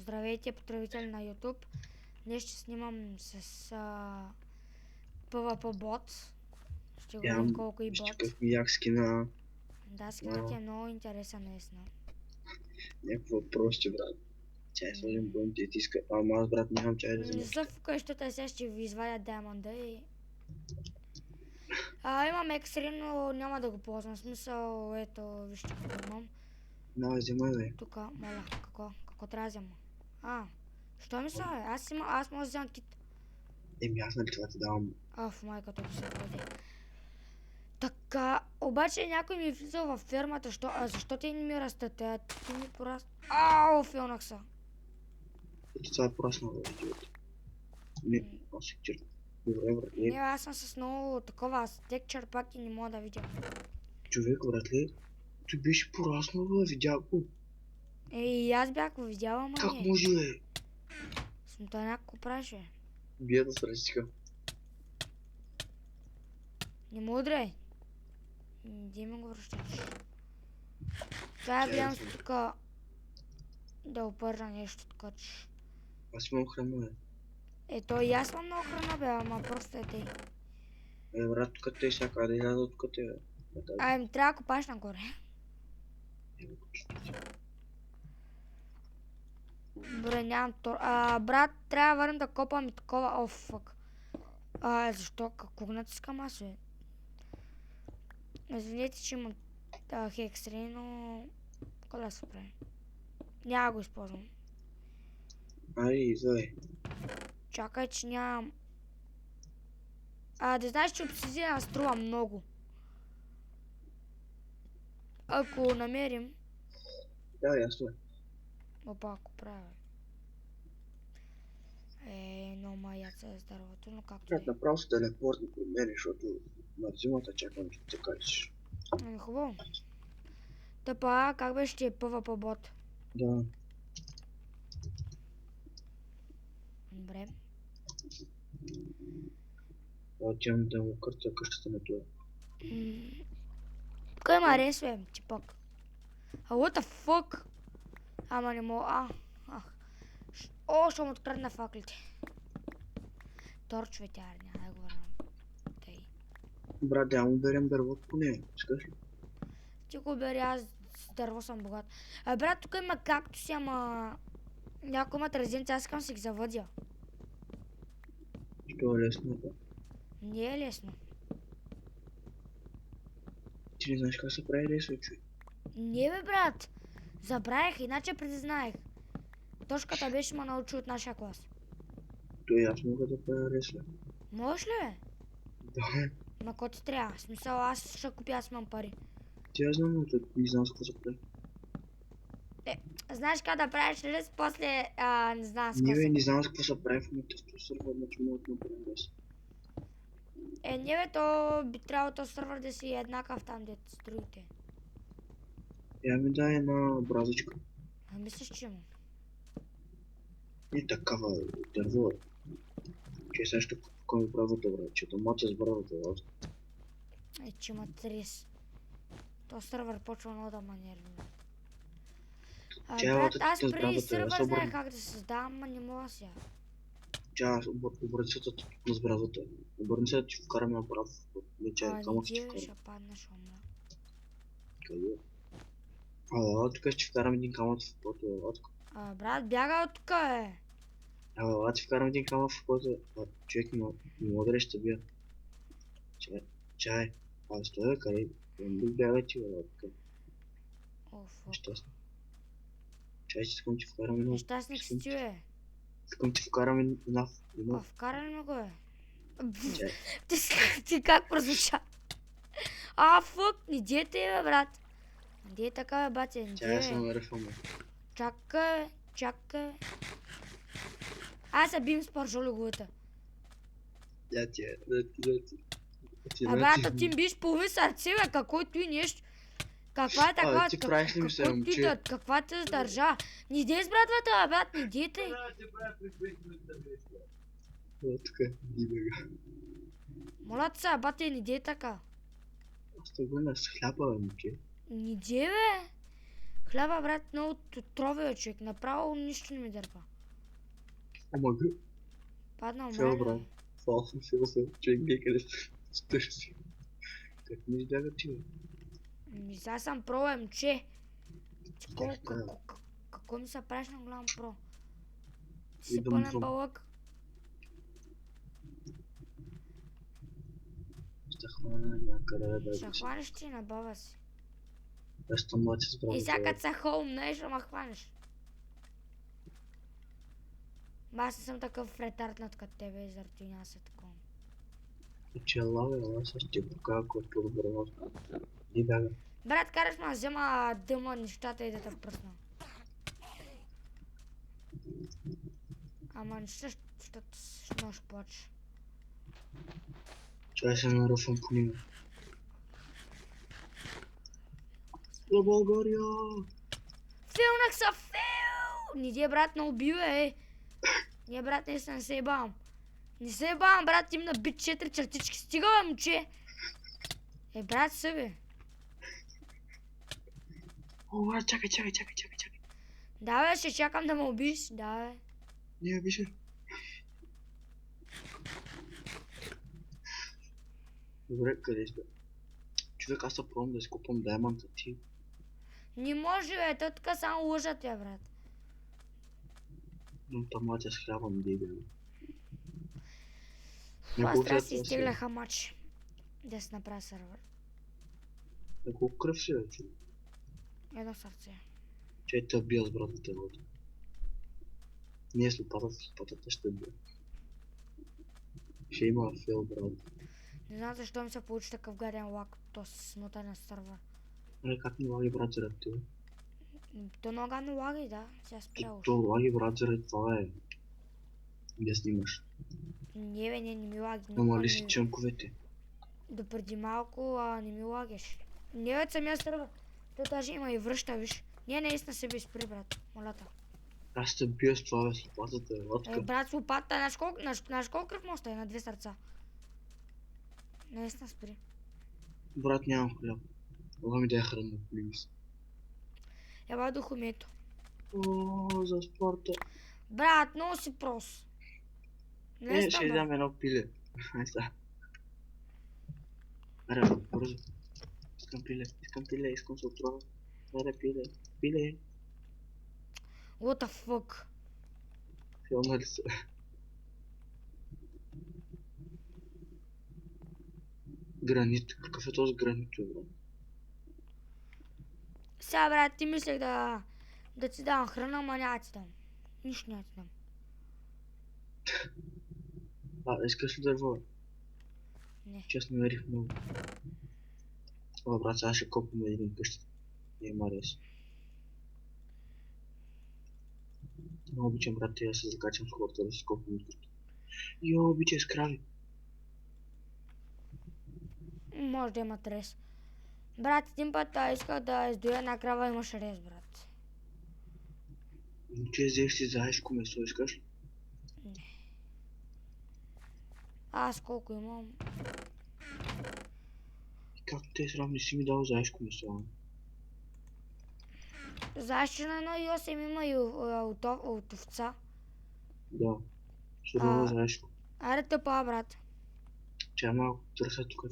Здравейте, потребители на YouTube. Днес ще снимам с PvP бот. Ще го видим колко и бот. Какъв як скина. Да, скинът е много интересен наистина. Някакво въпроси, брат. Чай сложим бъмте и тиска. Ама аз, брат, нямам чай да Не взема. са вкъщи, защото сега ще ви извадя диамонда и... имам екстрим, но няма да го ползвам. В смисъл, ето, вижте какво имам. Давай, вземай, бе. Тук, моля, какво трябва да взема? Що ми са, бе? Аз мога да взема кит. Аз нали това ти давам. В майката го се ходи. Така, обаче някой ми влизал във фермата, защо те не ми растат? Ти ми пораст... филнах се. Ето това е пораснало, идиот. Не, аз се черпа. Добре, брат. Не, аз съм с много такова текчър пак и не мога да видя. Човек, братле, ти беше пораснал, бе, видя го. И аз бях го видяла, ама Как не. може, бе? Смета някакво праше. Бията срещиха. Не мудрей. Ди ми го връщаш. Това гледам с тук да опържа нещо така, че... Аз имам храна, бе. Ето и аз имам много храна, бе, ама просто е тъй. Брат, тук те всяка да изляза тук те, бе. Ми трябва да копаш нагоре. Добре, нямам тор. Брат, трябва да върнем да копам и такова. Фък. Защо? Какво натискам аз, бе? Извинете, че имам хексри, но... Какво да се прави? Няма го използвам. Излай. Чакай, че нямам... Да знаеш, че обсидиана струва много. Ако намерим... Да, ясно е. Ако правя. Но маяца е здравото, но както Брат, направо се телепортни при мен, защото на зимата чакам, че те качиш. Хубаво. Тъпа, как беше ти е PvP бот? Да. Добре. Отивам да му къртя къщата на това. Кой ма ресве, ти пък? What the fuck? Ама не мога. Ще му открадна факлите. Торч ветяр, няма да го върнам. Тъй. Брат, да му берем дърво поне, искаш ли? Ти го бери, аз с дърво съм богат. Брат, тук има кактуси, ама... Някой имат резинци, аз искам си ги завъдя. Що е лесно, бе? Не е лесно. Ти не знаеш как се прави ресо, човек. Не бе, брат. Забравих, иначе преди знаех. Тошката беше ме научи от нашия клас. Той аз мога да правя ресо. Можеш ли, бе? Да. На кой ти трябва? В смисъл, аз ще купя, аз имам пари. Ти аз знам, но не знам с какво се прави. Знаеш как да правиш рез, после не знам с Не, какво бе, се... не знам с какво се прави в момента с този сървър, значи мога да направим ресо. Не бе, то би трябвало този сървър да си еднакъв там, дето с другите. Ми дай една бразичка. Мислиш, че има? Не такава дърво. Че сега ще купим бразата, брат, че томата с бразата, брат. Че има 30. То сървър почва много да ма нервира. Брат, аз преди сървър знаех как да се създавам, ама не мога сега. Обърни се с бразата. Обърни се да ти вкараме направо. Не чай, камък ще вкараме. Ще паднеш, умра. Къде? Тук ще вкарам един камък в каквото е латко. Брат, бяга от тук, бе. Аз ще вкарам един камък в каквото е. Човек не мога да ще бия. Чай. Стой, къде? Не бягай ти, бе. Нещастно. Чай, искам ти вкарам едно. Нещастник си ти, бе. Искам ти вкарам една. Вкарали ме го, бе. Чай. Ти как прозвуча? Фък, не дете, бе, брат. Не дей така, бе, бате, не дей. Чай, аз съм ръфам, бе. Чакай. Аз се бим с паржологовата. Да ти. Брат, ти биш половин сърце, бе, какво и той нещо. Каква е такава? Ти правиш ли ми се, момче? Каква те задържа? Не дей с братвата, брат, не дейте. Така, не бега. Моля те се, бате, не дей така. Аз те го с хляба, бе, момче. Не дей, бе. Хляба, брат, много отровия човек. Направо нищо не ми дърпа. Омага. Падна Фел, умря брат. ли? Фел. Човек гледа къде сте. Стоиш си. Как ми избяга ти, бе? Сега съм про, момче. Как трябва? Какво ми се правиш на голям про? Ти си Идам пълен вън. балък. Ще хвана някъде да Ще го си. хванеш ти на баба си. Аз съм млади с брат. И сега като се холмнеш, ама хванеш. Аз не съм такъв ретарднат като тебе, заради няма се такова. Че лаве, ала сега ще покажа ако е по-добро. Иди бяга. Брат, караш ма взема дъма нещата и да те впръсна. Ама неща ще нож плачеш. Чай се наръфвам по него. За България! Филнах са фил! Не ди брат, не убива, Не брат, не се ебавам. Не се ебавам, брат, им на бит 4 чертички. Стига, бе, момче! Брат, се бе. О, чакай. Да, бе, ще чакам да ме убиш. Да, бе. Не, вижте. Добре, къде сте? Човек, аз се пробвам да изкупам диаманта ти. Не може, бе, той така само лъжат, брат. Но там младя с хляба ми дейде. Аз трябва да си изтегляха матч. Да си направя сервер. Колко кръв си, бе, човек? Едно сърце. Че те бия с брата телото. Ние с лопатата ще бия. Ще има фейл, брат. Не знам защо ми се получи такъв гаден лак, то с смотания сервер. Не, как ми лаги, брат, заради това? То много ми лаги, да. Сега спря уж. То лаги, брат, заради това е. Да снимаш. Не, бе, не ми лаги. Намали си чънковете. Допреди малко не ми лагаш. Не, бе, самия сервер. То даже има и връща, виж. Не, наистина се би спри, брат. Молята. Аз те бия с това, бе, с лопатата, лодка. Брат, с лопата, знаеш колко кръв моста е? На 2 сърца. Наистина спри. Брат, нямам хляб. Това ми дай храна, плиз. Еба до хумето. О, за спорта. Брат, много си прос. Ще дам едно пиле. Ай сега. Аре, бързо. Искам пиле, искам се отрова. Аре, пиле. What the fuck? Филма ли са? Гранит. Какъв е този гранит, брат? Сега, брат, ти мислех да ти дам храна, ама няма ти дам. Нищо няма ти дам. Искаш ли дърво? Не. Честно мерих много. О, брат, сега ще копам един къща. Не има рез. Много обичам, брат, да се закачам с хората да си копам от къща. Йо, обичай с крави. Може да има рез. Брат, един път исках да издоя една крава, имаше рез, брат. Че взеш си заешко месо, искаш ли? Не. Аз колко имам? Как те срам не си ми дал заешко месо? Защо на 1,8 има и от овца? Да. Сурова заешко. Аре тъпа, брат. Чай малко търся тук.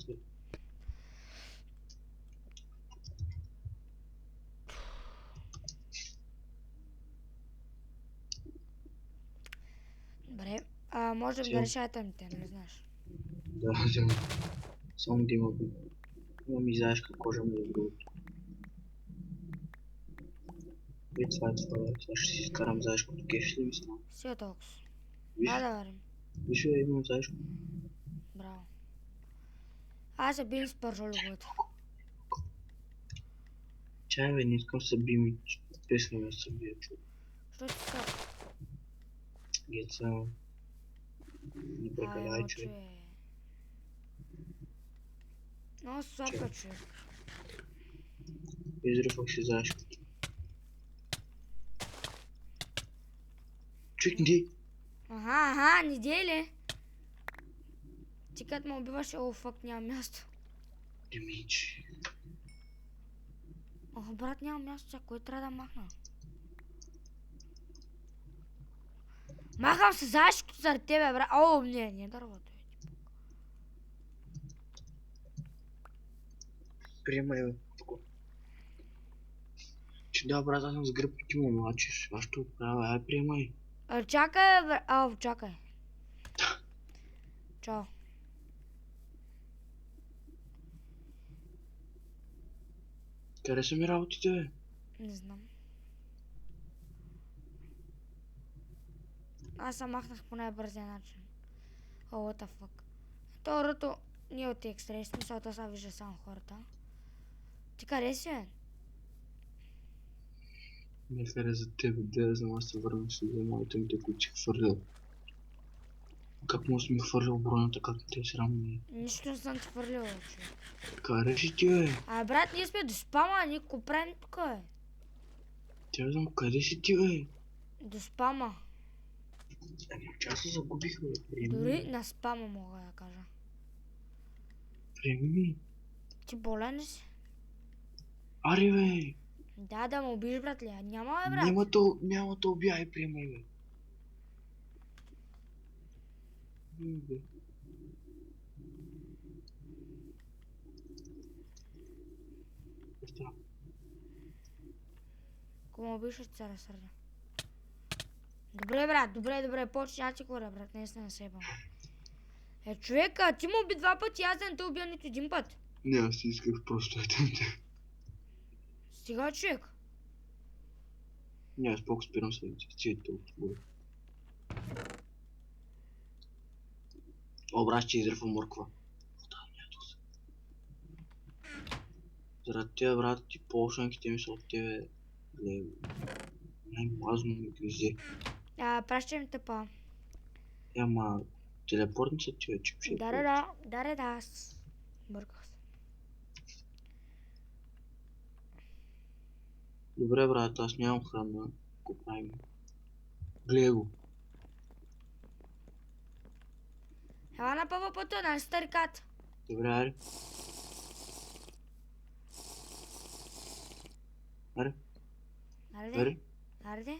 Добре. Можем да решава темите, не знаеш. Да, взема. Само да има би. Имам и заешка кожа между другото. И това е. Сега ще си изкарам заешкото. Кефиш ли ми се? Си е толкова. Виж, Да, да, варим. виж, имам заешко. Браво. Аз се бим с пържолюбото. Чай, бе, не искам се бим и песна ме се бия, човек. Що ти са? Геца. Не прекаляй, човек. Много слабка, човек. Изрифах си заешкото. Човек, не. Ага, неделя. Ти като ме убиваш, о, фак, няма място. Демич. Ох, брат, няма място, сега кой трябва да махна? Махам се заешкото заради тебе, брат. О, не дървото е. Приемай, бе. Че да, брат, аз съм с гръб и ти му млачиш. Аз ще оправя, ай, приемай. Чакай, бе. Чакай. Чао. Къде са ми работите, бе? Не знам. Аз се махнах по най-бързия начин. О, what the fuck. Второто не от екстрей, смисъл, то са вижда само хората. Ти къде си, бе? Не хареса тебе, да знам, аз се върна си за моите ми, които си хвърлял. Как му си ми хвърлял бронята, как те е срамни. Нищо не съм ти хвърлила, човек. Къде си ти, бе? Брат, ние сме до спама, ние какво правим тук, бе? Тя знам, къде си ти, бе? До спама. Ами, аз се загубих, бе. Приеми Дори ми. на спама мога да кажа. Приеми ми. Ти болен ли си? Аре, бе. Да ме убиш, брат ли? Няма, бе, брат. Няма да убия, приемай, бе. Бе. Остава. Ако ме убиш, ще се разсърдя. Добре, брат, добре, почни, аз ти говоря, брат, не се ебам. Човека, ти му уби 2 пъти, аз да не те убия нито един път. Не, аз си исках просто етемте. Стига, човек. Не, аз пак спирам се да ти толкова. О, брат, ще изръва морква. Заради тебе, брат, ти полшанките ми са от тебе. Най-мазно ми гризе. Пращай ми тъпа. Ама, телепортни са ти вече. Да, аз бърках се. Добре, брат, аз нямам храна. Го правим. Гледай го. Ела на ПВП-то, на старикат. Добре, аре. Аре, аре. Аре.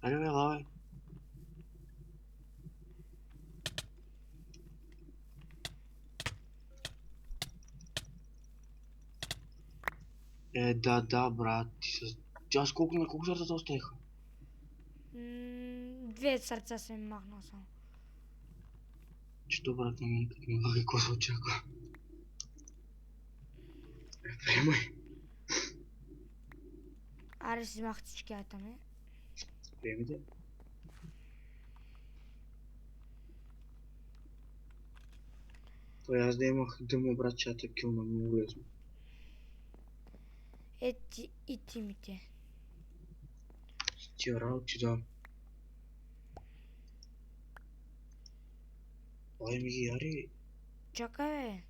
Аре, бе, лавай. Да, брат, ти с... Аз на колко сърцата оставиха? 2 сърца се ми махна само. Че брат на мен, като ми лаги, какво се очаква? Приемай. Аре си мах всички айтами. Приемите. Той аз да имах дъмо, брат, чата кил на много лесно. И тимите. Тия работи, да. Ай ми ги яри. Чакай, бе.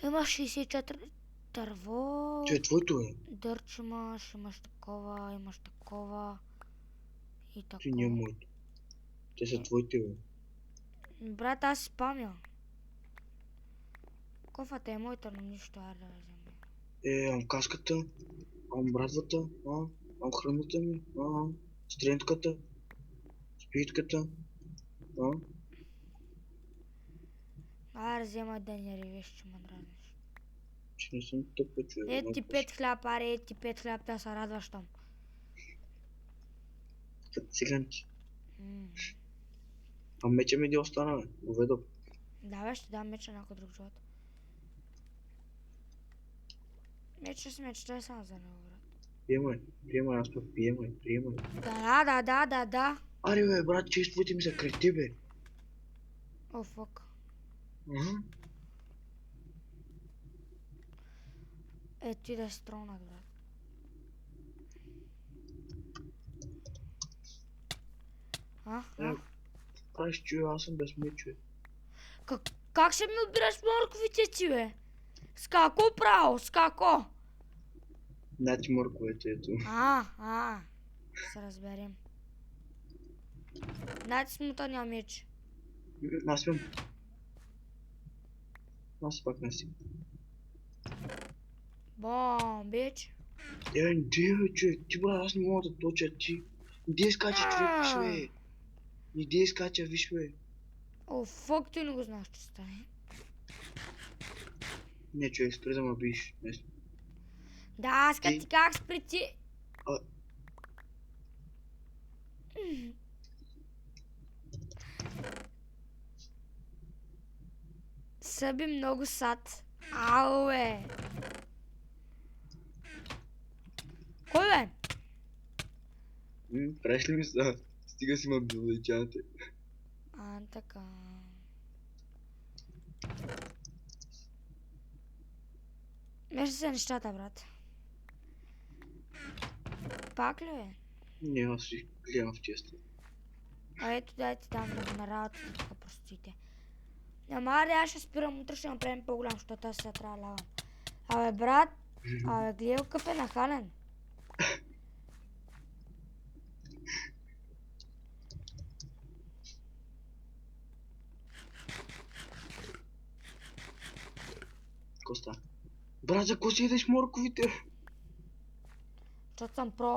Имаш 64 дърво. Че е твоето, бе. Дърч имаш такова, и такова. Ти не е моето. Те са твоите, бе. Брат, аз спамя. Кофата е моята, но нищо, аре да взема. Ам каската, ам брадвата, ам храната ми, стрентката, спитката, Аре, взема да не ревеш, че ме дразниш. Че не съм тъпа, човек. Ти 5 хляб, аре, ти 5 хляб, да се радваш там. Като циганки. А меча ми де остана, бе. Го ведох. Да, бе, ще дам меча на някой друг живот. Меча с меч, дай само за него, брат. Приемай, аз пък приемай. Да. Аре, бе, брат, чествайте ми са крати, бе. О, фак. Ти да си тронат, брат. Правиш, чуя, аз съм без мечове. Как ще ми отбираш морковите ти, бе? С како право, с како? Нати морковете, ето. Се разберем. Дайте смутания меч. Аз спям. Аз пак не си. Бом, бич. Не, човек, ти брат, аз не мога да точа, ти. Иди скача, човек, виж, бе. Иди скача, виж, бе. О, фак, ти не го знаеш, че стане. Не, човек, спри да ме биш. Да, аз като ти как спри ти. А. Съби много сад. Ау, бе. Кой бе? Правиш ли ми са? Стига си ме обзалечавате. Така. Меша се нещата, брат. Пак ли бе? Не, аз си гледам в честа. А ето дай ти дам на работа, така простите. Ама аре, аз ще спирам, утре ще направим по-голям, защото аз сега трябва да лягам. Абе, брат, гледай какъв е нахален. Коста. Брат, за ко си едеш морковите? Защото съм про.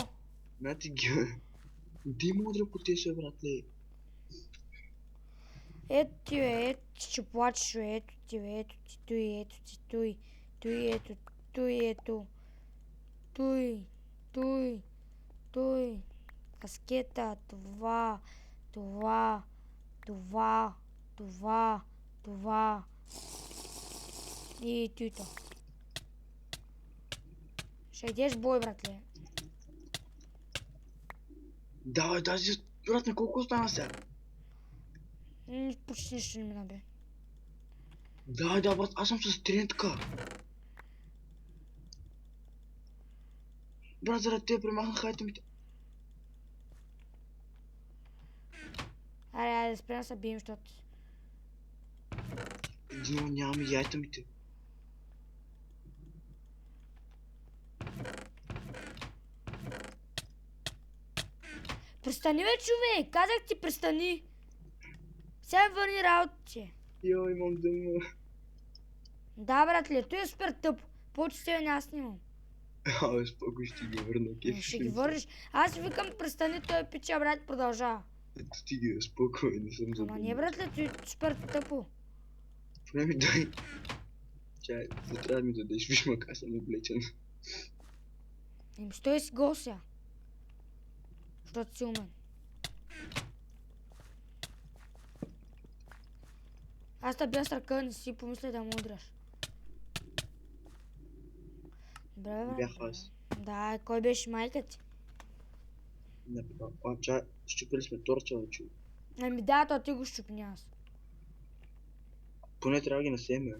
На ти ги. Ди мудро потеше, братле. Ето ти бе, ето ти ще плачеш бе, ето ти бе, ето ти той, ето ти той. Той ето, той ето. Той, той, той. Каскета, това, това, това, това, това. И тюто. Ще идеш в бой, братле. Давай, тази, брат, на колко остана сега? Почти нищо не мина бе. Давай, да, брат, аз съм с трентка. Брат, заради те премахнах айтемите. Айде, спрем да се бием, защото... Но нямаме и айтемите. Престани бе, човек! Казах ти, престани! Сега върни работите. Йо, имам дъмна. Да, братле, той е супер тъп. Повече себе не аз снимам. Абе, споко ще ги върна, кефиш Ще ли ги ми се? върнеш. Аз си викам, престани, той пича, брат, продължава. Ето ти ги, спокой, не съм Ама задумал. не, братле, той е супер тъпо. Поне ми дай. Чай, за трябва да ми дадеш, виж ма как съм облечен. Стой си гол сега. Защото си умен. Аз те бия с ръка, не си помисля да му удряш. Добре, брат. Бях аз. Да, кой беше майка ти? Не, чай, щупили сме торча, бе, човек. Ами да, то ти го щупни аз. Поне трябва да ги насеме.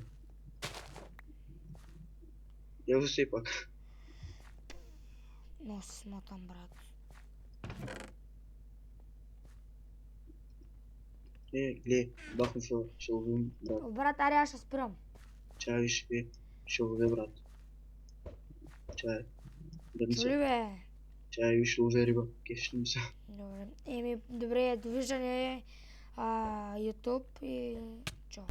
Я го сей пак. Много се смотам, брат. Гле, бахме ще ловим, брат. Брат, аре, аз ще спирам. Чай, виж, ще лове, брат. Чай. Да не Чули се. бе? Чай, виж, лове риба. Кефиш ли ми се? Добре. Добре, довиждане. YouTube и